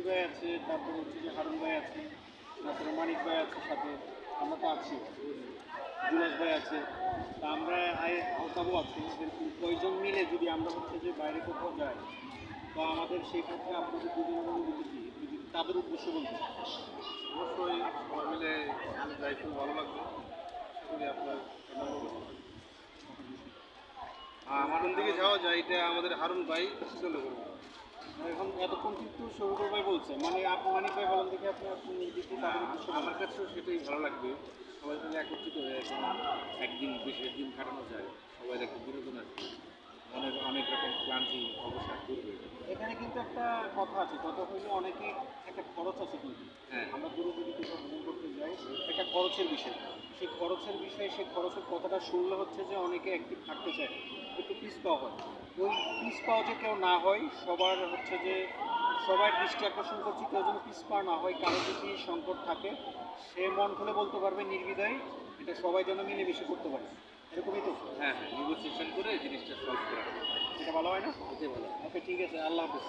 ভাই আছে, তারপরে হচ্ছে যে হারুন ভাই আছে, তারপরে মানিক ভাই আছে সাথে, আমরা তো আছি, জুলাস ভাই আছে, তা আমরা আলতাবও আছে, এরকম কয়জন মিলে যদি আমরা হচ্ছে যে বাইরে কোথাও যাই, তো আমাদের সেই ক্ষেত্রে আপনাদের দুজনের অনুভূতি কি যদি তাদের উদ্দেশ্য বলতে। অবশ্যই সবাই মিলে যাই, খুব ভালো লাগবে। আশা করি আপনার আমার কোন দিকে যাওয়া যায় এটা আমাদের হারুন ভাই সিদ্ধান্ত করবো। এখন এতক্ষণ কিন্তু শরীফুল ভাই বলছে, মানে আপনি মানিক ভাই বলেন দেখে আপনি আপনি দিকে তাদের উদ্দেশ্য বলেন। আমার কাছেও সেটাই ভালো লাগবে, সবাই মিলে একত্রিত হয়ে একদিন বিশেষ দিন কাটানো যায়, সবাই একটা বিনোদন আসবে, অনেক অনেক রকম ক্লান্তি অবসাদ দূর হয়ে যাবে। এখানে কিন্তু একটা কথা আছে, কথা হইলে অনেকে একটা খরচ আছে কিন্তু, হ্যাঁ, আমরা দূরে যদি কোথাও ভ্রমণ করতে যাই, একটা খরচের বিষয়, সেই খরচের বিষয়ে সেই খরচের কথাটা শুনলে হচ্ছে যে অনেকে অ্যাক্টিভ থাকতে চায়, একটু পিস পাওয়া হয়, ওই পিস পাওয়া যে কেউ না হয়, সবার হচ্ছে যে সবার দৃষ্টি আকর্ষণ করছি, কেউ যেন পিস পাওয়া না হয়, কারো যদি সংকট থাকে সে মন খুলে বলতে পারবে নির্দ্বিধায়, এটা সবাই যেন মিলেমিশে করতে পারে, এরকমই তো। হ্যাঁ, হ্যাঁ, নেগোসিয়েশন করে জিনিসটা সলভ করা, এটা ভালো হয় না? এটাই ভালো। ওকে, ঠিক আছে, আল্লাহ হাফিজ।